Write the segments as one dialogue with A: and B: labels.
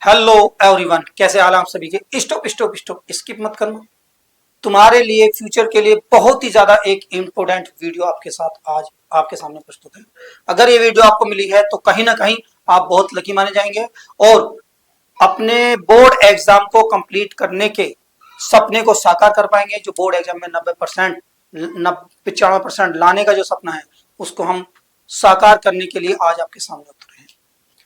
A: Hello everyone, कैसे हाल आप सभी के। स्टॉप स्टॉप स्टॉप, स्किप मत करना। तुम्हारे लिए फ्यूचर के लिए बहुत ही ज्यादा एक इम्पोर्टेंट वीडियो आपके साथ आज आपके सामने प्रस्तुत है। अगर ये वीडियो आपको मिली है तो कहीं ना कहीं आप बहुत लकी माने जाएंगे और अपने बोर्ड एग्जाम को कंप्लीट करने के सपने को साकार कर पाएंगे। जो बोर्ड एग्जाम में 90% 95% लाने का जो सपना है उसको हम साकार करने के लिए आज आपके सामने उतरे हैं।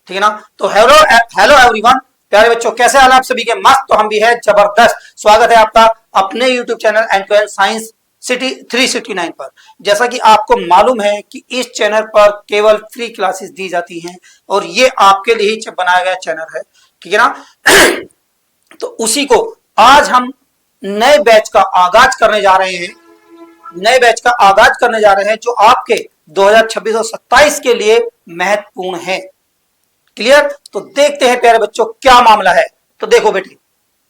A: ठीक है ना। तो हेलो हेलो एवरीवन, प्यारे बच्चों, कैसे हाल आप सभी के। मस्त, तो हम भी है जबरदस्त। स्वागत है आपका अपने YouTube channel end to end science city 369 पर। जैसा कि आपको मालूम है कि इस चैनल पर केवल फ्री क्लासेस दी जाती हैं और ये आपके लिए ही बनाया गया चैनल है। ठीक है ना। तो उसी को आज हम नए बैच का आगाज करने जा रहे हैं। नए बैच का आगाज करने जा रहे हैं जो आपके 2026 और 27 के लिए महत्वपूर्ण है। क्लियर। तो देखते हैं प्यारे बच्चों क्या मामला है। तो देखो बेटे,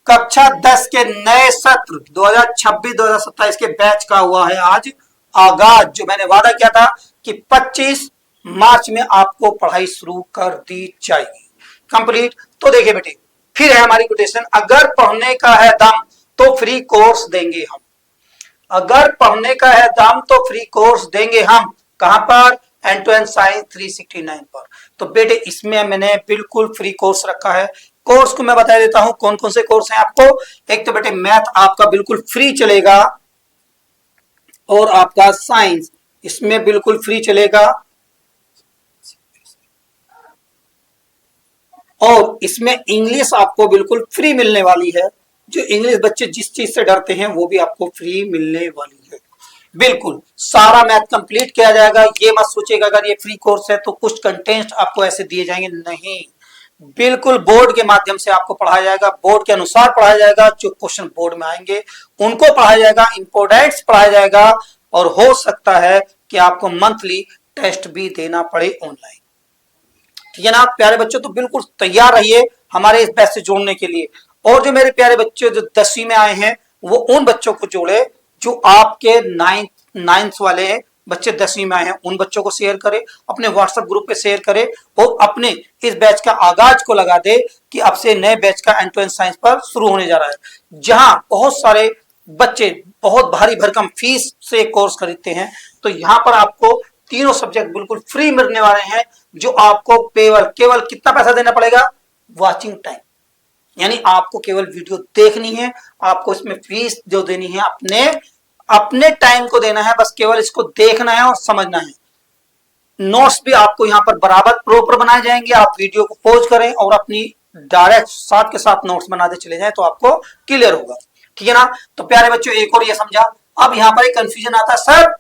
A: कक्षा 10 के नए सत्र 2026-2027 के बैच का हुआ है आज आगाज। जो मैंने वादा किया था कि 25 मार्च में आपको पढ़ाई शुरू कर दी जाएगी, कंप्लीट। तो देखिए बेटे, फिर है हमारी कोटेशन, अगर पढ़ने का है दम तो फ्री कोर्स देंगे हम। अगर पढ़ने का है दम तो फ्री कोर्स देंगे हम। कहां पर? एंड टू एंड साइंस 369 पर। तो बेटे इसमें मैंने बिल्कुल फ्री कोर्स रखा है। कोर्स को मैं बता देता हूं कौन कौन से कोर्स हैं आपको। एक तो बेटे मैथ आपका बिल्कुल फ्री चलेगा और आपका साइंस इसमें बिल्कुल फ्री चलेगा और इसमें इंग्लिश आपको बिल्कुल फ्री मिलने वाली है। जो इंग्लिश बच्चे जिस चीज से डरते हैं वो भी आपको फ्री मिलने वाली है। बिल्कुल सारा मैथ कंप्लीट किया जाएगा। ये मत सोचिएगा अगर ये फ्री कोर्स है तो कुछ कंटेंट आपको ऐसे दिए जाएंगे, नहीं। बिल्कुल बोर्ड के माध्यम से आपको पढ़ाया जाएगा, बोर्ड के अनुसार पढ़ाया जाएगा। जो क्वेश्चन बोर्ड में आएंगे उनको पढ़ाया जाएगा, इंपोर्टेंट्स पढ़ाया जाएगा और हो सकता है कि आपको मंथली टेस्ट भी देना पड़े ऑनलाइन। ठीक है ना प्यारे बच्चों। तो बिल्कुल तैयार रहिए हमारे इस बैच से जोड़ने के लिए। और जो मेरे प्यारे बच्चे जो 10वीं में आए हैं वो उन बच्चों को जोड़े जो आपके नाइन्थ वाले बच्चे 10वीं में आए हैं, उन बच्चों को शेयर करें, अपने व्हाट्सएप ग्रुप पे शेयर करें और अपने इस बैच का आगाज को लगा दे कि अब से नए बैच का एंड टू एंड साइंस पर शुरू होने जा रहा है, जहां बहुत सारे बच्चे बहुत भारी भरकम फीस से कोर्स खरीदते हैं। तो यहाँ पर आपको तीनों सब्जेक्ट बिल्कुल फ्री मिलने वाले हैं। जो आपको केवल कितना पैसा देना पड़ेगा? वॉचिंग टाइम, यानी आपको केवल वीडियो देखनी है, आपको इसमें फीस जो देनी है अपने टाइम को देना है, बस केवल इसको देखना है और समझना है। नोट्स भी आपको यहाँ पर बराबर प्रॉपर बनाए जाएंगे। आप वीडियो को पॉज करें और अपनी डायरेक्ट साथ के साथ नोट्स बनाते चले जाएं तो आपको क्लियर होगा। ठीक है ना। तो प्यारे बच्चों एक और ये समझा। अब यहाँ पर एक कंफ्यूजन आता है, सर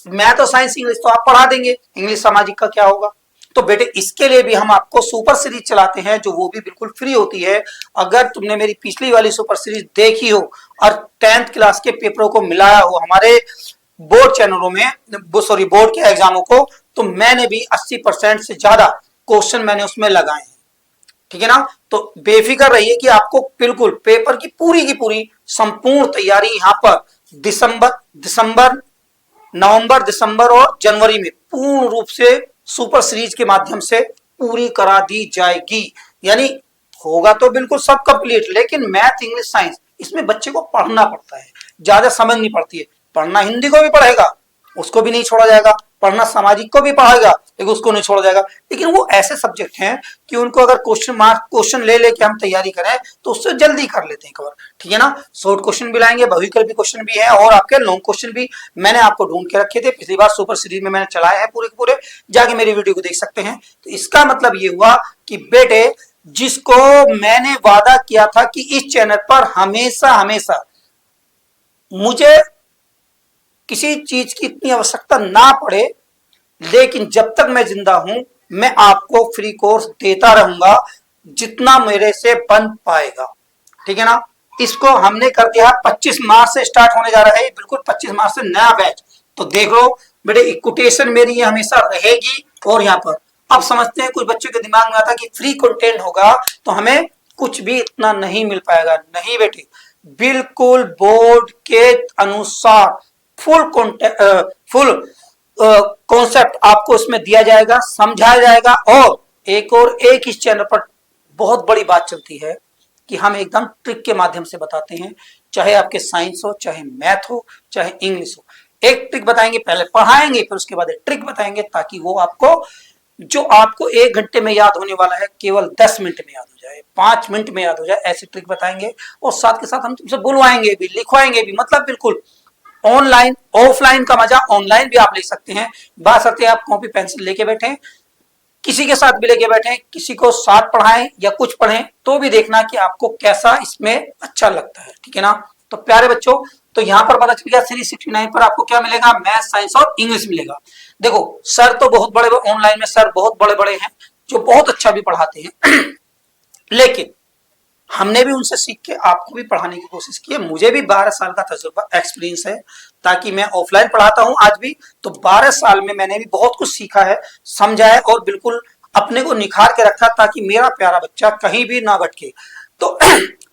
A: मैथ और साइंस इंग्लिश तो आप पढ़ा देंगे, इंग्लिश सामाजिक का क्या होगा? तो बेटे इसके लिए भी हम आपको सुपर सीरीज चलाते हैं जो वो भी बिल्कुल फ्री होती है। अगर तुमने मेरी पिछली वाली सुपर सीरीज देखी हो और 10th क्लास के पेपरों को मिलाया हो हमारे बोर्ड चैनलों में, बोर्ड के एग्जामों को, तो मैंने भी 80% से ज्यादा क्वेश्चन मैंने उसमें लगाए हैं। ठीक है ना। तो बेफिक्र रहिए कि आपको बिल्कुल पेपर की पूरी संपूर्ण तैयारी यहाँ पर नवंबर, दिसंबर और जनवरी में पूर्ण रूप से सुपर सीरीज के माध्यम से पूरी करा दी जाएगी। यानी होगा तो बिल्कुल सब कंप्लीट, लेकिन मैथ इंग्लिश साइंस इसमें बच्चे को पढ़ना पड़ता है, ज्यादा समझ नहीं पड़ती है। पढ़ना हिंदी को भी पढ़ेगा, उसको भी नहीं छोड़ा जाएगा, पढ़ना सामाजिक को भी पढ़ेगा लेकिन उसको नहीं छोड़ा जाएगा। लेकिन वो ऐसे सब्जेक्ट हैं कि उनको अगर क्वेश्चन ले लेके हम तैयारी करें तो उससे जल्दी कर लेते हैं कवर। ठीक है ना। शॉर्ट क्वेश्चन भी लाएंगे, भविष्य क्वेश्चन भी है और आपके लॉन्ग क्वेश्चन भी मैंने आपको ढूंढ के रखे थे। पिछली बार सुपर सीरीज में मैंने चलाए हैं पूरे के पूरे, जाके मेरी वीडियो को देख सकते हैं। तो इसका मतलब ये हुआ कि बेटे जिसको मैंने वादा किया था कि इस चैनल पर हमेशा मुझे किसी चीज की इतनी आवश्यकता ना पड़े, लेकिन जब तक मैं जिंदा हूं मैं आपको फ्री कोर्स देता रहूंगा जितना मेरे से बन पाएगा। ठीक है ना। इसको हमने कर दिया 25 मार्च से स्टार्ट होने जा रहा है, बिल्कुल 25 मार्च से नया बैच। तो देख लो बेटे कोटेशन मेरी ये हमेशा रहेगी। और यहाँ पर अब समझते हैं, कुछ बच्चों के दिमाग में आता कि फ्री कंटेंट होगा तो हमें कुछ भी इतना नहीं मिल पाएगा। नहीं बेटे, बिल्कुल बोर्ड के अनुसार फुल कॉन्सेप्ट आपको इसमें दिया जाएगा, समझाया जाएगा। और एक इस चैनल पर बहुत बड़ी बात चलती है कि हम एकदम ट्रिक के माध्यम से बताते हैं, चाहे आपके साइंस हो, चाहे मैथ हो, चाहे इंग्लिश हो। एक ट्रिक बताएंगे, पहले पढ़ाएंगे, फिर उसके बाद एक ट्रिक बताएंगे, ताकि वो आपको जो आपको 1 घंटे में याद होने वाला है केवल 10 मिनट में याद हो जाए, 5 मिनट में याद हो जाए, ऐसी ट्रिक बताएंगे। और साथ के साथ हम तुमसे बुलवाएंगे भी, लिखवाएंगे भी, मतलब बिल्कुल ऑनलाइन ऑफलाइन का मजा ऑनलाइन भी आप ले सकते हैं। बात सकते हैं आप कॉपी पेंसिल लेके बैठे, किसी के साथ भी लेके बैठे, किसी को साथ पढ़ाएं या कुछ पढ़ें, तो भी देखना कि आपको कैसा इसमें अच्छा लगता है, ठीक है ना। तो प्यारे बच्चों, तो यहाँ पर पता चल गया 369 पर आपको क्या मिलेगा, मैथ, साइंस और इंग्लिश मिलेगा। देखो सर तो बहुत बड़े, ऑनलाइन में सर बहुत बड़े बड़े हैं जो बहुत अच्छा भी पढ़ाते हैं लेकिन हमने भी उनसे सीख के आपको भी पढ़ाने की कोशिश की है। मुझे भी 12 साल का तजुर्बा एक्सपीरियंस है, ताकि मैं ऑफलाइन पढ़ाता हूं आज भी, तो 12 साल में मैंने भी बहुत कुछ सीखा है, समझा है और बिल्कुल अपने को निखार के रखा, ताकि मेरा प्यारा बच्चा कहीं भी ना भटके। तो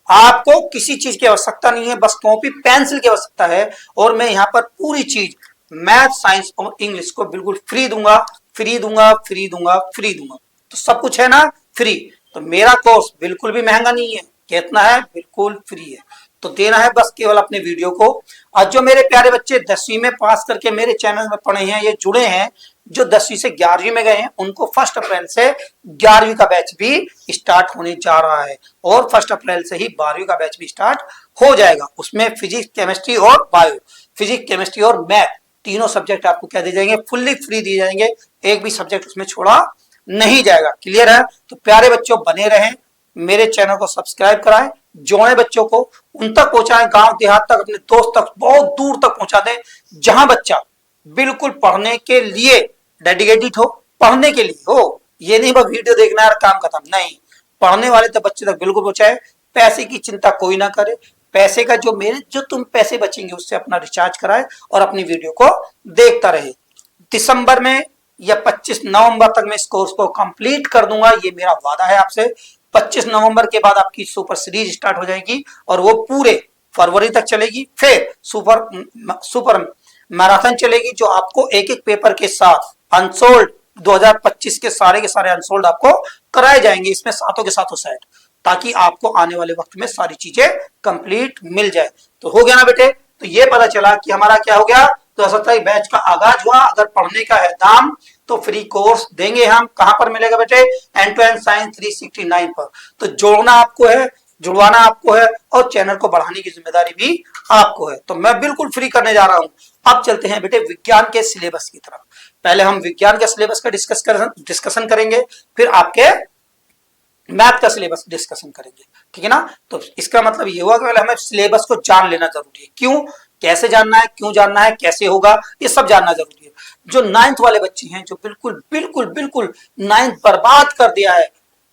A: आपको किसी चीज की आवश्यकता नहीं है, बस कॉपी पेंसिल की आवश्यकता है। और मैं यहाँ पर पूरी चीज मैथ, साइंस और इंग्लिश को बिल्कुल फ्री दूंगा, फ्री दूंगा, फ्री दूंगा, फ्री दूंगा। तो सब कुछ है ना फ्री। तो मेरा कोर्स बिल्कुल भी महंगा नहीं है, कितना है, बिल्कुल फ्री है। तो देना है बस केवल अपने वीडियो को। आज जो मेरे प्यारे बच्चे 10वीं में पास करके मेरे चैनल में पढ़े हैं, ये जुड़े हैं, जो 10वीं से 11वीं में गए हैं, उनको 1 अप्रैल से 11वीं का बैच भी स्टार्ट होने जा रहा है। और 1 अप्रैल से ही 12वीं का बैच भी स्टार्ट हो जाएगा। उसमें फिजिक्स, केमिस्ट्री और बायो, फिजिक्स, केमिस्ट्री और मैथ, तीनों सब्जेक्ट आपको क्या दिए जाएंगे, फुल्ली फ्री दिए जाएंगे। एक भी सब्जेक्ट उसमें छोड़ा नहीं जाएगा। क्लियर है। तो प्यारे बच्चों बने रहें, मेरे चैनल को सब्सक्राइब कराएं, जोड़े बच्चों को, उन तक पहुंचाएं, गांव देहात तक, अपने दोस्त तक, बहुत दूर तक पहुंचा दें, जहां बच्चा बिल्कुल पढ़ने के लिए डेडिकेटेड हो, पढ़ने के लिए हो। ये नहीं बस वीडियो देखना है और काम खत्म, नहीं, पढ़ने वाले तक बच्चे तक बिल्कुल पहुंचाए। पैसे की चिंता कोई ना करे, पैसे का जो तुम पैसे बचेंगे उससे अपना रिचार्ज कराए और अपनी वीडियो को देखता रहे। दिसंबर में या 25 नवंबर तक मैं इस कोर्स को कंप्लीट कर दूंगा, ये मेरा वादा है आपसे। 25 नवंबर के बाद आपकी सुपर सीरीज स्टार्ट हो जाएगी और वो पूरे फरवरी तक चलेगी। फिर सुपर मैराथन चलेगी, जो आपको एक एक पेपर के साथ अनसोल्ड 2025 के सारे अनसोल्ड आपको कराए जाएंगे, इसमें सातों के सातों सेट, ताकि आपको आने वाले वक्त में सारी चीजें कंप्लीट मिल जाए। तो हो गया ना बेटे। तो ये पता चला कि हमारा क्या हो गया, तो 27 बैच का आगाज हुआ। अगर पढ़ने का है दाम तो फ्री कोर्स देंगे हम। कहां पर मिलेगा बेटे, एंड टू एंड साइंस 369 पर। तो जोड़ना आपको है, जुड़वाना आपको है, और चैनल को बढ़ाने की जिम्मेदारी भी आपको है। तो मैं बिल्कुल फ्री करने जा रहा हूं। अब चलते हैं बेटे विज्ञान के सिलेबस की तरफ। पहले हम विज्ञान के सिलेबस का डिस्कशन करेंगे, फिर आपके मैथ का सिलेबस डिस्कशन करेंगे, ठीक है ना। तो इसका मतलब ये हुआ कि पहले हमें सिलेबस को जान लेना जरूरी है। क्यों, कैसे जानना है, क्यों जानना है, कैसे होगा, ये सब जानना जरूरी है। जो 9th वाले बच्चे हैं, जो बिल्कुल बिल्कुल बिल्कुल 9th बर्बाद कर दिया है,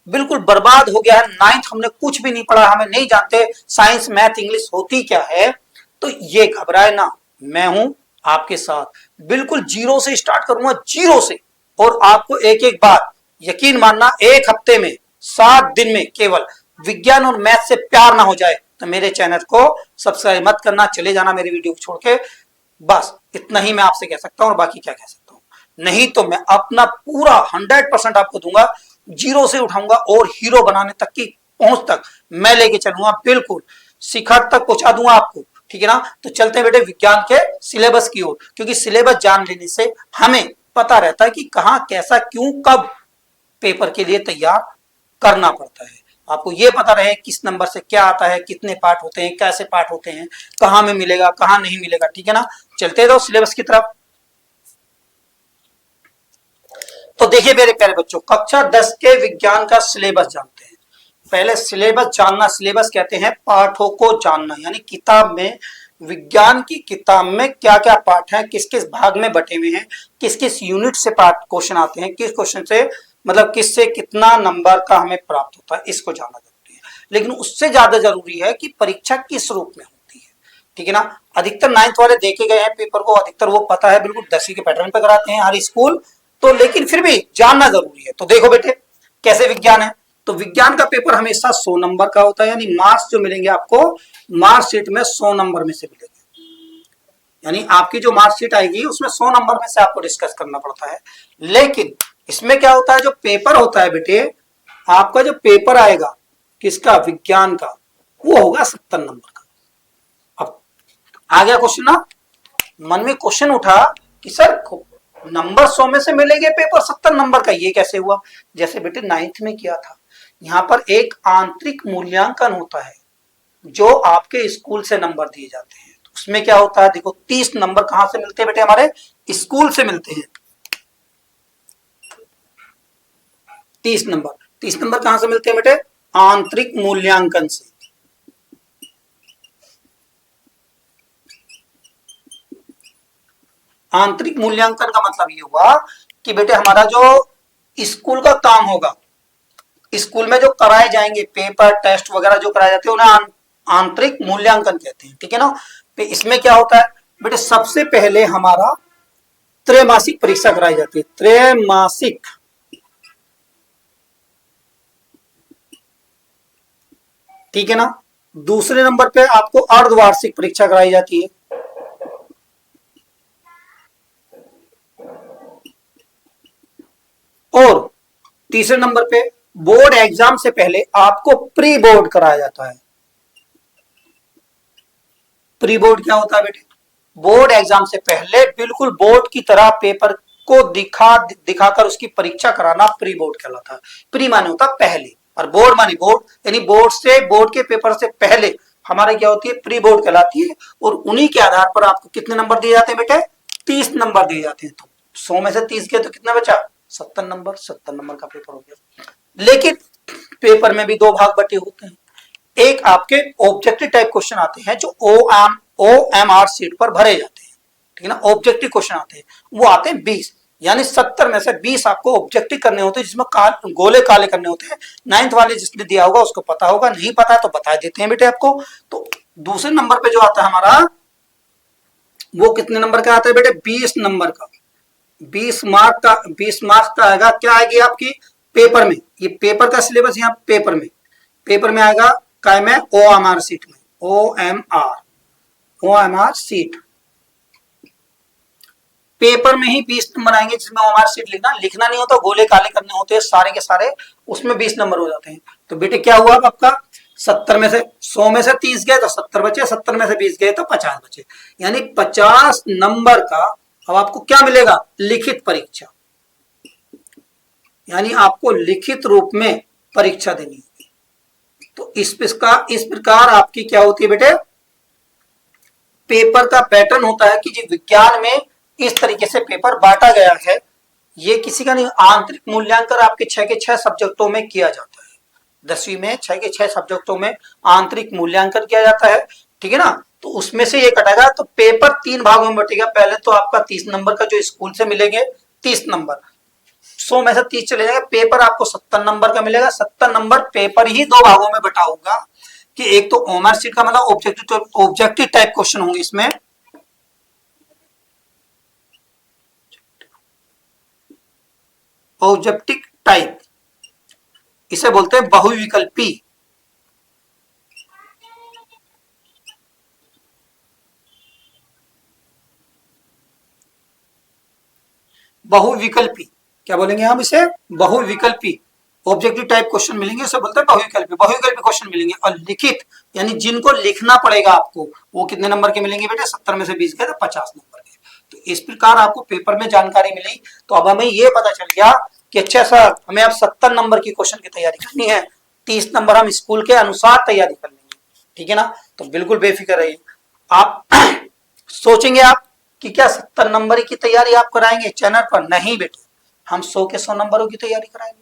A: बिल्कुल बर्बाद हो गया है, 9th हमने कुछ भी नहीं पढ़ा, हमें नहीं जानते साइंस, मैथ, इंग्लिश होती क्या है, तो ये घबराए ना, मैं हूं आपके साथ। बिल्कुल जीरो से स्टार्ट करूंगा, जीरो से। और आपको एक एक बात यकीन मानना, एक हफ्ते में 7 दिन में केवल विज्ञान और मैथ से प्यार ना हो जाए तो मेरे चैनल को सब्सक्राइब मत करना, चले जाना मेरी वीडियो को छोड़ के। बस इतना ही मैं आपसे कह सकता हूं, और बाकी क्या कह सकता हूं। नहीं तो मैं अपना पूरा 100% आपको दूंगा, जीरो से उठाऊंगा और हीरो बनाने तक की पहुंच तक मैं लेके चलूंगा, बिल्कुल शिखर तक पहुंचा दूंगा आपको, ठीक है ना। तो चलते हैं बेटे विज्ञान के सिलेबस की ओर, क्योंकि सिलेबस जान लेने से हमें पता रहता है कि कहां, कैसा, क्यों, कब पेपर के लिए तैयार करना पड़ता है। आपको ये पता रहे किस नंबर से क्या आता है, कितने पार्ट होते हैं, कैसे पार्ट होते हैं, कहां में मिलेगा, कहां नहीं मिलेगा, ठीक है ना। चलते रहो सिलेबस की तरफ। तो देखिए मेरे प्यारे बच्चों, कक्षा 10 के विज्ञान का सिलेबस जानते हैं। पहले सिलेबस जानना, सिलेबस कहते हैं पाठों को जानना, यानी किताब में, विज्ञान की किताब में क्या क्या पाठ हैं, किस किस भाग में बटे हुए हैं, किस किस यूनिट से पाठ क्वेश्चन आते हैं, किस क्वेश्चन से मतलब किससे कितना नंबर का हमें प्राप्त होता है, इसको जानना जरूरी है। लेकिन उससे ज्यादा जरूरी है कि परीक्षा किस रूप में होती है, ठीक है ना। अधिकतर 9th वाले देखे गए हैं पेपर को, अधिकतर वो पता है, बिल्कुल 10वीं के पैटर्न पे कराते हैं हर स्कूल, तो लेकिन फिर भी जानना जरूरी है। तो देखो बेटे कैसे विज्ञान है। तो विज्ञान का पेपर हमेशा 100 नंबर का होता है, यानी मार्क्स जो मिलेंगे आपको मार्कशीट में 100 नंबर में से मिलेंगे। यानी आपकी जो मार्कशीट आएगी उसमें 100 नंबर में से आपको डिस्कस करना पड़ता है। लेकिन इसमें क्या होता है, जो पेपर होता है बेटे, आपका जो पेपर आएगा किसका, विज्ञान का, वो होगा 70 नंबर का। अब आ गया क्वेश्चन ना, मन में क्वेश्चन उठा कि सर नंबर 100 में से मिलेंगे, पेपर 70 नंबर का, ये कैसे हुआ? जैसे बेटे 9th में किया था, यहां पर एक आंतरिक मूल्यांकन होता है जो आपके स्कूल से नंबर दिए जाते हैं। तो उसमें क्या होता है, देखो 30 नंबर कहां से मिलते हैं बेटे, हमारे स्कूल से मिलते हैं। 30 नंबर कहां से मिलते हैं बेटे, आंतरिक मूल्यांकन से। आंतरिक मूल्यांकन का मतलब ये हुआ कि बेटे हमारा जो स्कूल का काम होगा, स्कूल में जो कराए जाएंगे पेपर टेस्ट वगैरह जो कराए जाते हैं, उन्हें आंतरिक मूल्यांकन कहते हैं, ठीक है ना। इसमें क्या होता है बेटे, सबसे पहले हमारा त्रैमासिक परीक्षा कराई जाती है, त्रैमासिक, ठीक है ना। दूसरे नंबर पे आपको अर्धवार्षिक परीक्षा कराई जाती है, और तीसरे नंबर पे बोर्ड एग्जाम से पहले आपको प्री बोर्ड कराया जाता है। प्री बोर्ड क्या होता है बेटे, बोर्ड एग्जाम से पहले बिल्कुल बोर्ड की तरह पेपर को दिखाकर उसकी परीक्षा कराना प्री बोर्ड कहलाता है। प्री माने होता है पहले, और बोर्ड माने बोर्ड, यानी बोर्ड के पेपर से पहले हमारे क्या होती है, प्री बोर्ड कहलाती है। और उन्हीं के आधार पर आपको कितने नंबर दिए जाते हैं बेटे, 30 नंबर दिए जाते हैं। तो 100 में से 30 गए तो कितना बचा, 70 नंबर। 70 नंबर का पेपर हो गया। लेकिन पेपर में भी दो भाग बटे होते हैं। एक आपके ऑब्जेक्टिव टाइप क्वेश्चन आते हैं जो OMR सीट पर भरे जाते हैं, ठीक है ना। ऑब्जेक्टिव क्वेश्चन आते हैं, वो आते हैं 20, यानी 70 में से 20 आपको ऑब्जेक्टिव करने होते हैं, जिसमें गोले काले करने होते हैं। 9th वाले जिसने दिया होगा उसको पता होगा, नहीं पता तो बता देते हैं बेटे आपको। तो दूसरे नंबर पे जो आता है हमारा, वो कितने नंबर का आता है बेटे, 20 नंबर का। 20 मार्क्स का आएगा, क्या आएगी आपकी पेपर में, ये पेपर का सिलेबस यहाँ पेपर में आएगा, काय में, OMR सीट में, OMR सीट पेपर में ही 20 नंबर आएंगे, जिसमें OMR सीट लिखना नहीं होता, गोले काले करने होते हैं सारे के सारे, उसमें 20 नंबर हो जाते हैं। तो बेटे क्या हुआ आपका, 70 में से 100 में से 30 गए तो 70 बचे, 70 में से 20 गए तो 50 बचे, यानी 50 नंबर का अब आपको क्या मिलेगा, लिखित परीक्षा, यानी आपको लिखित रूप में परीक्षा देनी होगी। तो इस प्रकार आपकी क्या होती है बेटे, पेपर का पैटर्न होता है कि जी विज्ञान में इस तरीके से पेपर बांटा गया है। ये किसी का नहीं, आंतरिक मूल्यांकन आपके 6 के 6 सब्जेक्टों में किया जाता है। 10वीं में 6 के 6 सब्जेक्टों में आंतरिक मूल्यांकन किया जाता है, ठीक है ना। तो उसमें से ये कटेगा, तो पेपर 3 भागों में बटेगा। पहले तो आपका 30 नंबर का जो स्कूल से मिलेंगे 30 नंबर, 100 में से 30 चले जाएंगे, पेपर आपको 70 नंबर का मिलेगा। 70 नंबर पेपर ही 2 भागों में बटा होगा, कि एक तो OMR सीट का मतलब ऑब्जेक्टिव टाइप क्वेश्चन होंगे इसमें, ऑब्जेक्टिव टाइप, इसे बोलते हैं बहुविकल्पी। बहुविकल्पी क्या बोलेंगे हम इसे, बहुविकल्पी ऑब्जेक्टिव टाइप क्वेश्चन मिलेंगे, इसे बोलते हैं बहुविकल्पी क्वेश्चन मिलेंगे। और लिखित यानी जिनको लिखना पड़ेगा आपको, वो कितने नंबर के मिलेंगे बेटे, 70 में से 20 गए तो 50 नंबर के। तो इस प्रकार आपको पेपर में जानकारी मिली। तो अब हमें ये पता चल गया कि अच्छा सर, हमें अब 70 नंबर की क्वेश्चन की तैयारी करनी है, 30 नंबर हम स्कूल के अनुसार तैयारी कर लेंगे, ठीक है ना। तो बिल्कुल बेफिक्र रहिए। आप सोचेंगे आप कि क्या 70 नंबर की तैयारी आप कराएंगे चैनल पर, नहीं बेटे, हम 100 के 100 नंबरों की तैयारी कराएंगे,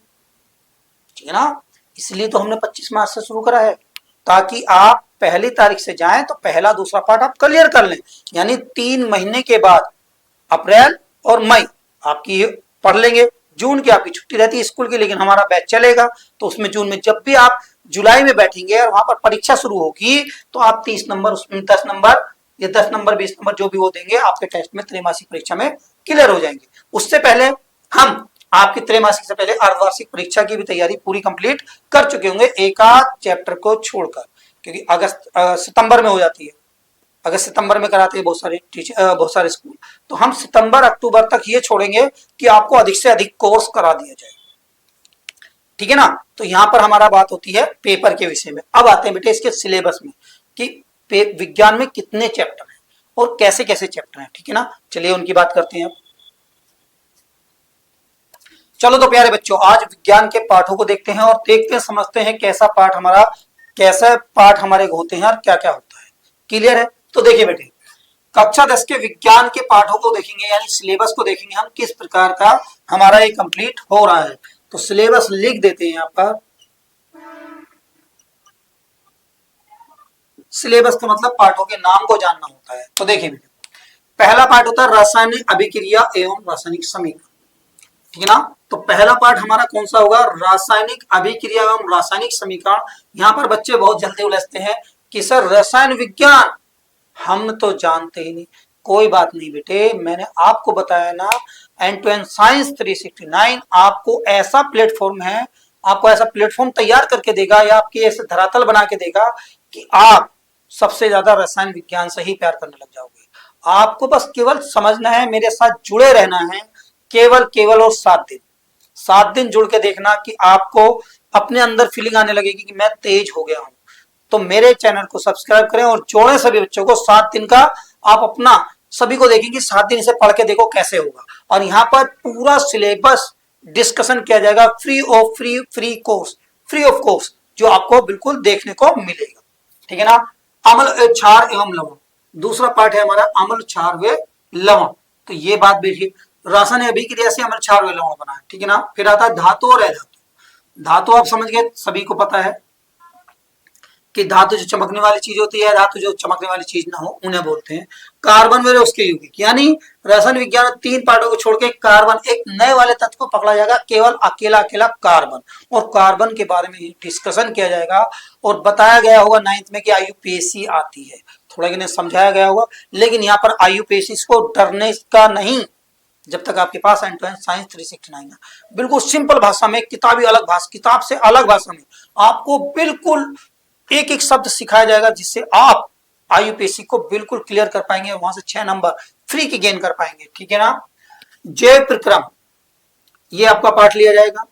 A: ठीक है ना। इसलिए तो हमने 25 मार्च से शुरू करा है, ताकि आप पहली तारीख से जाएं तो पहला दूसरा पार्ट आप क्लियर कर लें। यानी 3 महीने के बाद अप्रैल और मई आपकी पढ़ लेंगे। जून की आपकी छुट्टी रहती है स्कूल की, लेकिन हमारा बैच चलेगा, तो उसमें जून में जब भी आप जुलाई में बैठेंगे और वहां पर परीक्षा शुरू होगी, तो आप 30 नंबर, उसमें 10 नंबर या 10 नंबर 20 नंबर जो भी वो देंगे, आपके टेस्ट में त्रैमासिक परीक्षा में क्लियर हो जाएंगे। उससे पहले हम आपकी त्रैमासिक से पहले अर्धवार्षिक परीक्षा की भी तैयारी पूरी कंप्लीट कर चुके होंगे, एक आध चैप्टर को छोड़कर, क्योंकि सितंबर में हो जाती है, अगस्त सितंबर में कराते हैं बहुत सारे स्कूल। तो हम सितंबर अक्टूबर तक ये छोड़ेंगे कि आपको अधिक से अधिक कोर्स करा दिया जाए, ठीक है ना। तो यहां पर हमारा बात होती है पेपर के विषय में। अब आते हैं बेटे इसके सिलेबस में कि विज्ञान में कितने चैप्टर हैं और कैसे कैसे चैप्टर हैं, ठीक है ना। चलिए उनकी बात करते हैं अब। चलो तो प्यारे बच्चों आज विज्ञान के पाठों को देखते हैं और देखते हैं समझते हैं कैसा पाठ हमारा, कैसे पाठ हमारे होते हैं और क्या क्या होता है। क्लियर है। तो देखिए बेटे कक्षा 10 के विज्ञान के पाठों को देखेंगे यानी सिलेबस को देखेंगे हम किस प्रकार का हमारा ये कंप्लीट हो रहा है। तो सिलेबस लिख देते हैं यहाँ पर। सिलेबस का मतलब पाठों के नाम को जानना होता है। तो देखिए बेटे पहला पाठ होता है रासायनिक अभिक्रिया एवं रासायनिक समीकरण, ठीक है ना। तो पहला पार्ट हमारा कौन सा होगा, रासायनिक अभिक्रिया एवं रासायनिक समीकरण। यहां पर बच्चे बहुत जल्दी उलझते हैं कि सर रसायन विज्ञान हम तो जानते ही नहीं। कोई बात नहीं बेटे, मैंने आपको बताया ना एंड टू एंड साइंस 369 आपको ऐसा प्लेटफॉर्म है, आपको ऐसा प्लेटफॉर्म तैयार करके देगा या आपकी ऐसे धरातल बना के देगा कि आप सबसे ज्यादा रसायन विज्ञान से ही प्यार करने लग जाओगे। आपको बस केवल समझना है, मेरे साथ जुड़े रहना है, केवल केवल और 7 दिन, 7 दिन जुड़ के देखना कि आपको अपने अंदर फीलिंग आने लगेगी कि मैं तेज हो गया हूं। तो मेरे चैनल को सब्सक्राइब करें और जोड़ें सभी बच्चों को। 7 दिन का आप अपना सभी को देखेंगे, 7 दिन इसे पढ़ के देखो कैसे होगा। और यहाँ पर पूरा सिलेबस डिस्कशन किया जाएगा फ्री ऑफ कोर्स जो आपको बिल्कुल देखने को मिलेगा, ठीक है ना। अम्ल क्षार एवं लवण दूसरा पार्ट है हमारा, अम्ल क्षार व लवण। तो ये बात देखिए रासायनिक अभिक्रिया से अम्ल क्षार व लवण बना है, ठीक है ना। फिर आता है धातु और अधातु। धातु आप समझ गए, सभी को पता है कि धातु जो चमकने वाली चीज होती है, धातु जो चमकने वाली चीज ना हो उन्हें बोलते हैं कार्बन व उसके यौगिक। यानी रसायन विज्ञान 3 पार्टों को छोड़ के कार्बन एक नए वाले तत्व को पकड़ा जाएगा, केवल अकेला अकेला कार्बन, और कार्बन के बारे में डिस्कशन किया जाएगा। और बताया गया होगा 9th में कि आईयूपीएसी आती है, थोड़ा इन्हें समझाया गया होगा। लेकिन यहाँ पर आईयूपीएसी को डरने का नहीं, जब तक आपके पास एंड टू एंड साइंस 369 है, बिल्कुल सिंपल भाषा में, किताबी अलग भाषा, किताब से अलग भाषा में आपको बिल्कुल एक एक शब्द सिखाया जाएगा जिससे आप आईयूपीएससी को बिल्कुल क्लियर कर पाएंगे, वहां से 6 नंबर फ्री की गेन कर पाएंगे, ठीक है ना। जैव प्रक्रम ये आपका पाठ लिया जाएगा।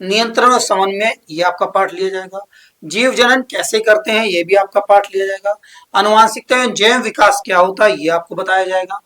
A: नियंत्रण और समन्वय ये आपका पाठ लिया जाएगा। जीव जनन कैसे करते हैं ये भी आपका पाठ लिया जाएगा। आनुवांशिकता एवं जैव विकास क्या होता है ये आपको बताया जाएगा।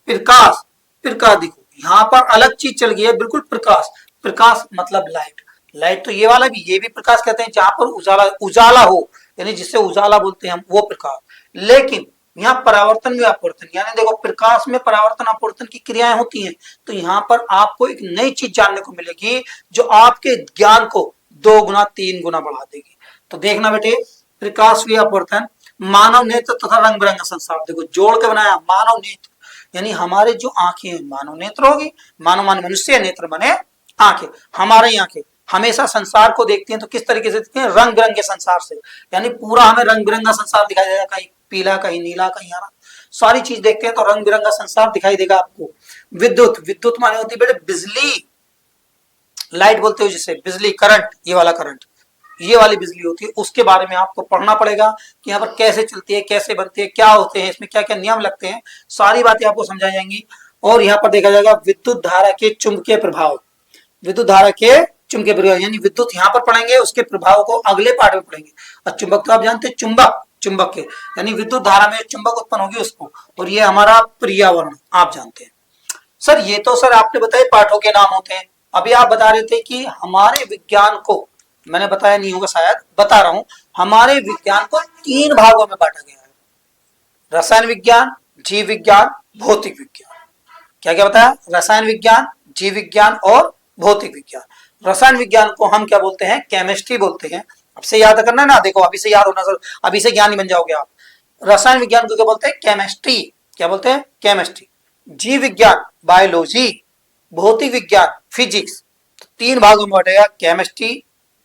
A: प्रकाश, प्रकाश देखो यहाँ पर अलग चीज चल गई है बिल्कुल। प्रकाश, प्रकाश मतलब लाइट, लाइट तो ये वाला भी, ये भी प्रकाश कहते हैं जहां पर उजाला उजाला हो, यानी जिससे उजाला बोलते हैं हम, वो प्रकाश। लेकिन यहाँ परावर्तन व अपवर्तन, यानी देखो प्रकाश में परावर्तन अपवर्तन की क्रियाएं होती हैं। तो यहाँ पर आपको एक नई चीज जानने को मिलेगी जो आपके ज्ञान को 2 गुना 3 गुना बढ़ा देगी। तो देखना बेटे प्रकाश व अपवर्तन, मानव नेत्र तथा रंग बिरंगा संसार, देखो जोड़ के बनाया मानव नेत्र, यानी हमारे जो आंखें हैं मानव नेत्र होगी, मानव मान मनुष्य, नेत्र माने आंखें। हमारी आंखें हमेशा संसार को देखती हैं तो किस तरीके से देखती हैं, रंग बिरंगे संसार से, यानी पूरा हमें रंग बिरंगा संसार दिखाई देगा, कहीं पीला कहीं नीला कहीं हरा, सारी चीज देखते हैं तो रंग बिरंगा संसार दिखाई देगा आपको। विद्युत, विद्युत माने होती है बेटे बिजली, लाइट बोलते हो जिसे, बिजली करंट, ये वाला करंट, ये वाली बिजली होती है, उसके बारे में आपको पढ़ना पड़ेगा कि यहाँ पर कैसे चलती है, कैसे बनती है, क्या होते हैं इसमें, क्या क्या नियम लगते हैं, सारी बातें आपको समझाई जाएंगी। और यहाँ पर देखा जाएगा विद्युत धारा के चुंबकीय प्रभाव, विद्युत धारा के चुंबकीय प्रभाव, यानी विद्युत यहाँ पर पढ़ेंगे, उसके प्रभाव को अगले पाठ में पढ़ेंगे। और चुंबक तो आप जानते हैं, चुंबक, चुंबक के यानी विद्युत धारा में चुंबक उत्पन्न होगी उसको, और ये हमारा पर्यावरण आप जानते हैं। सर ये तो सर आपने बताया पाठों के नाम होते हैं, अभी आप बता रहे थे कि हमारे विज्ञान को, मैंने बताया नहीं होगा शायद, बता रहा हूं, हमारे विज्ञान को 3 भागों में बांटा गया है, रसायन विज्ञान, जीव विज्ञान, भौतिक विज्ञान। क्या क्या बताया, रसायन विज्ञान, जीव विज्ञान और भौतिक विज्ञान। रसायन विज्ञान को हम क्या बोलते हैं, केमिस्ट्री बोलते हैं। अब से याद करना ना, देखो अभी से याद होना सर, अभी से ज्ञानी बन जाओगे आप। रसायन विज्ञान को क्या बोलते हैं, केमिस्ट्री, क्या बोलते हैं, केमिस्ट्री। जीव विज्ञान बायोलॉजी, भौतिक विज्ञान फिजिक्स। तो 3 भागों में बांटेगा, केमिस्ट्री,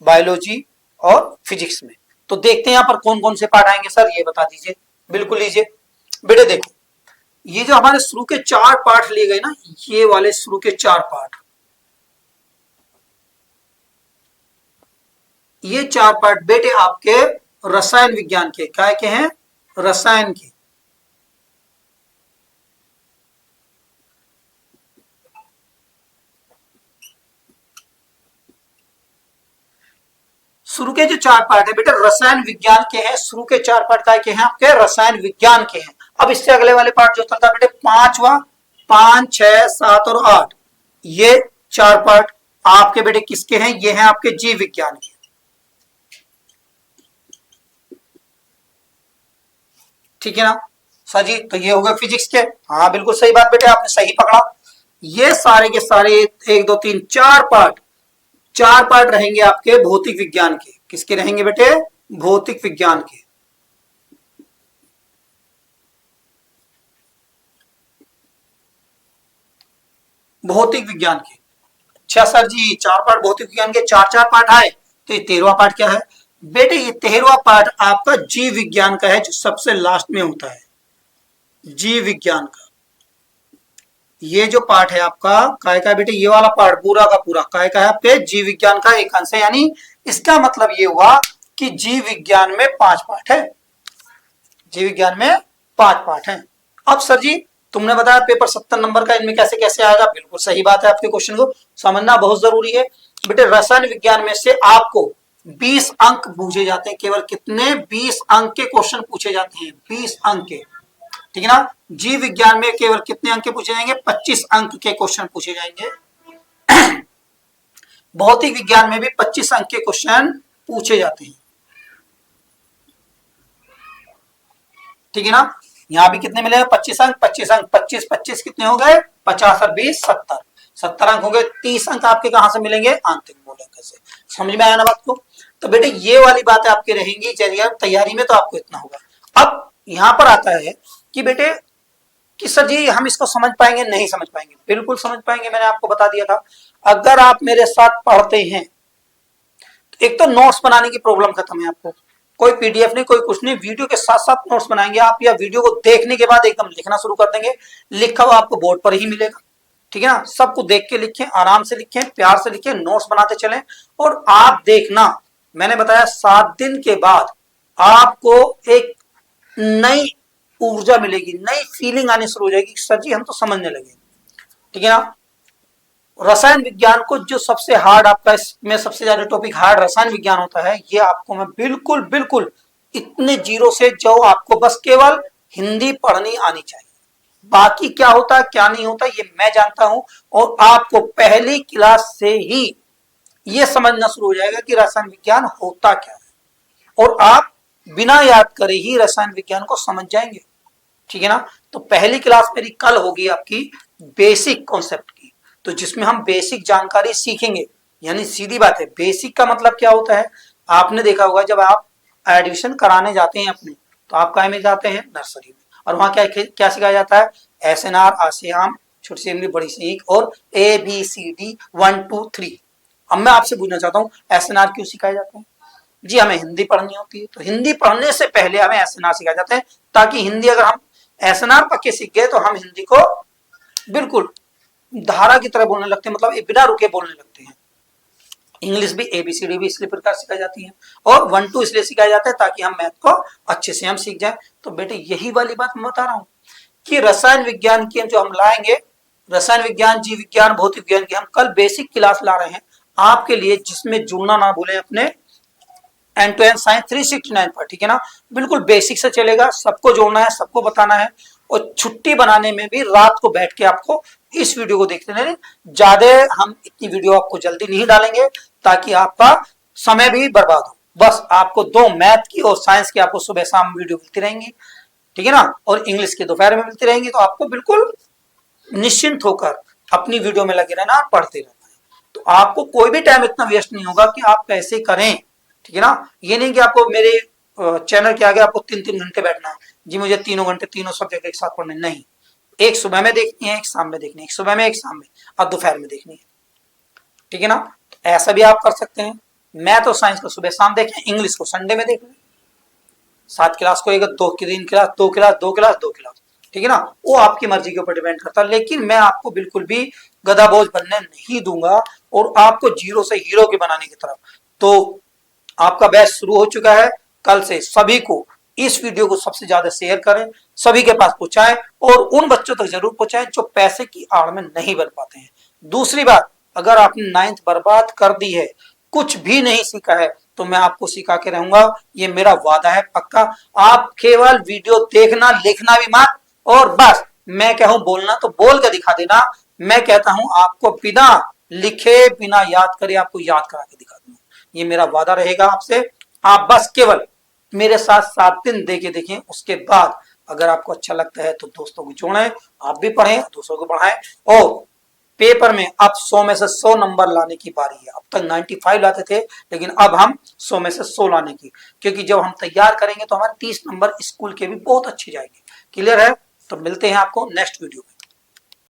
A: बायोलॉजी और फिजिक्स में। तो देखते हैं यहाँ पर कौन कौन से पार्ट आएंगे सर, ये बता दीजिए। बिल्कुल लीजिए बेटे, देखो ये जो हमारे शुरू के 4 पार्ट लिए गए ना, ये वाले शुरू के 4 पार्ट, ये 4 पार्ट बेटे आपके रसायन विज्ञान के, क्या के हैं, रसायन के। शुरू के जो 4 पार्ट है बेटा रसायन विज्ञान के हैं, शुरू के 4 पार्ट काय के हैं आपके रसायन विज्ञान के हैं। अब इससे अगले वाले पार्ट जो चलता है बेटे 5वां, 5, 6, 7 और 8 ये 4 पार्ट आपके बेटे किसके हैं? ये हैं आपके जीव विज्ञान के। ठीक है ना सर जी? तो ये हो गए फिजिक्स के। हाँ बिल्कुल सही बात बेटे, आपने सही पकड़ा। ये सारे के सारे 1, 2, 3, 4 पार्ट, 4 पार्ट रहेंगे आपके भौतिक विज्ञान के। किसके रहेंगे बेटे? भौतिक विज्ञान के। भौतिक विज्ञान के। अच्छा सर जी 4 पार्ट भौतिक विज्ञान के, 4 पार्ट आए, तो ये 13वां पार्ट क्या है बेटे? ये 13वां पार्ट आपका जीव विज्ञान का है, जो सबसे लास्ट में होता है। जीव विज्ञान का ये जो पार्ट है आपका काय का बेटे? ये वाला पार्ट पूरा का पूरा काय का है आपके? जीव विज्ञान का एक अंश है। यानी इसका मतलब ये हुआ कि जीव विज्ञान में 5 पार्ट है। जीव विज्ञान में 5 पार्ट है। अब सर जी तुमने बताया पेपर 70 नंबर का, इनमें कैसे कैसे आएगा? बिल्कुल सही बात है, आपके क्वेश्चन को समझना बहुत जरूरी है बेटे। रसायन विज्ञान में से आपको 20 अंक पूछे जाते हैं। केवल कितने? 20 अंक के क्वेश्चन पूछे जाते हैं, 20 अंक के। ठीक है ना? जीव विज्ञान में केवल कितने अंक के पूछे जाएंगे? 25 अंक के क्वेश्चन पूछे जाएंगे। भौतिक विज्ञान में भी 25 अंक के क्वेश्चन पूछे जाते हैं। ठीक है ना? यहां भी कितने मिले? 25 अंक, 25 अंक, 25 25 कितने हो गए? 50 और 20 70, 70 अंक हो गए। 30 अंक आपके कहां से मिलेंगे? आंतरिक मूल्यांक से। समझ में आया ना बात को? तो बेटे ये वाली बातें आपकी रहेंगी तैयारी में, तो आपको इतना होगा। अब यहां पर आता है कि बेटे कि सर जी हम इसको समझ पाएंगे? नहीं समझ पाएंगे, बिल्कुल समझ पाएंगे। मैंने आपको बता दिया था, अगर आप मेरे साथ पढ़ते हैं तो एक तो नोट्स बनाने की प्रॉब्लम खत्म है आपको। कोई पीडीएफ नहीं, कोई कुछ नहीं, वीडियो के साथ साथ नोट्स बनाएंगे आप, या वीडियो को देखने के बाद एकदम लिखना शुरू कर देंगे। लिखा हुआ आपको बोर्ड पर ही मिलेगा। ठीक है ना? सबको देख के लिखें, आराम से लिखें, प्यार से लिखें, नोट्स बनाते चलें। और आप देखना, मैंने बताया 7 दिन के बाद आपको एक नई ऊर्जा मिलेगी, नई फीलिंग आनी शुरू हो जाएगी, सर जी हम तो समझने लगे। ठीक है ना? रसायन विज्ञान को जो सबसे हार्ड आपका इसमें सबसे ज्यादा टॉपिक हार्ड रसायन विज्ञान होता है, ये आपको मैं बिल्कुल बिल्कुल इतने जीरो से जो आपको बस केवल हिंदी पढ़नी आनी चाहिए। बाकी क्या होता है क्या नहीं होता ये मैं जानता हूं, और आपको पहली क्लास से ही ये समझना शुरू हो जाएगा कि रसायन विज्ञान होता क्या है, और आप बिना याद करे ही रसायन विज्ञान को समझ जाएंगे। ठीक है ना? तो पहली क्लास मेरी कल होगी आपकी बेसिक कॉन्सेप्ट की, तो जिसमें हम बेसिक जानकारी सीखेंगे। यानी सीधी बात है, बेसिक का मतलब क्या होता है? आपने देखा होगा जब आप एडमिशन कराने जाते हैं अपने, तो आप काय में जाते हैं? नर्सरी में। और वहां क्या क्या सिखाया जाता है? SNR, आसियाम, छोटी सी बड़ी सी और ABCD 1 2 3। अब मैं आपसे पूछना चाहता हूँ SNR क्यों सिखाए जाते हैं? जी हमें हिंदी पढ़नी होती है, तो हिंदी पढ़ने से पहले हमें SNR सिखाए जाते हैं, ताकि हिंदी अगर हम SNR पक्के सीख गए तो हम हिंदी को बिल्कुल धारा की तरह बोलने लगते हैं, मतलब बिना रुके बोलने लगते हैं। इंग्लिश भी ABCD भी इसलिए प्रकार सिखाई जाती है, और 1 2 इसलिए सिखाया जाता है ताकि हम मैथ को अच्छे से हम सीख जाए। तो बेटे यही वाली बात मैं बता रहा हूं कि रसायन विज्ञान की जो हम लाएंगे, रसायन विज्ञान, जीव विज्ञान, भौतिक विज्ञान की हम कल बेसिक क्लास ला रहे हैं आपके लिए, जिसमें जुड़ना ना भूलें अपने एंड टू एंड साइंस 369 पर। ठीक है ना? बिल्कुल बेसिक से चलेगा, सबको जोड़ना है, सबको बताना है। और छुट्टी बनाने में भी रात को बैठ के आपको इस वीडियो को देखते रहें। ज्यादा हम इतनी वीडियो आपको जल्दी नहीं डालेंगे ताकि आपका समय भी बर्बाद हो। बस आपको 2 मैथ की और साइंस की आपको सुबह शाम वीडियो मिलती रहेंगी। ठीक है ना? और इंग्लिश की दोपहर में मिलती रहेंगी। तो आपको बिल्कुल निश्चिंत होकर अपनी वीडियो में लगे रहना, पढ़ते रहना है। तो आपको कोई भी टाइम इतना वेस्ट नहीं होगा कि आप कैसे करें। ठीक है ना? ये नहीं कि आपको मेरे चैनल के आगे आपको 3-3 घंटे बैठना है, जी मुझे 3 घंटे 3 सब्जेक्ट एक साथ पढ़ने, नहीं। एक सुबह में देखनी है, एक शाम में देखनी है, एक सुबह में एक शाम में और दोपहर में देखनी है। ठीक है ना? तो ऐसा भी आप कर सकते हैं। मैथ और साइंस को सुबह शाम देखें, इंग्लिश को संडे में देख लें। 7 क्लास को एक 2 की 3 क्लास, 2 क्लास 2 क्लास 2 क्लास। ठीक है ना? वो आपकी मर्जी के ऊपर डिपेंड करता है, लेकिन मैं आपको बिल्कुल भी गधा बोझ बनने नहीं दूंगा, और आपको जीरो से हीरो के बनाने की तरफ। तो आपका बैच शुरू हो चुका है। कल से सभी को इस वीडियो को सबसे ज्यादा शेयर करें, सभी के पास पहुंचाएं, और उन बच्चों तक जरूर पहुंचाएं जो पैसे की आड़ में नहीं बन पाते हैं। दूसरी बात, अगर आपने 9th बर्बाद कर दी है, कुछ भी नहीं सीखा है, तो मैं आपको सिखा के रहूंगा, ये मेरा वादा है पक्का। आप केवल वीडियो देखना, लिखना भी मत, और बस मैं कहूं बोलना तो बोल के दिखा देना। मैं कहता हूं आपको बिना लिखे बिना याद करे आपको याद करा के दिखा दूंगा, ये मेरा वादा रहेगा आपसे। आप बस केवल मेरे साथ 7 दिन दे के देखें, उसके बाद अगर आपको अच्छा लगता है तो दोस्तों को जोड़ें, आप भी पढ़ें, दूसरों को पढ़ाएं। और पेपर में अब 100 में से 100 नंबर लाने की बारी है। अब तक 95 लाते थे, लेकिन अब हम 100 में से 100 लाने की, क्योंकि जब हम तैयार करेंगे तो हमारे 30 नंबर स्कूल के भी बहुत अच्छे जाएंगे। क्लियर है? तो मिलते हैं आपको नेक्स्ट वीडियो।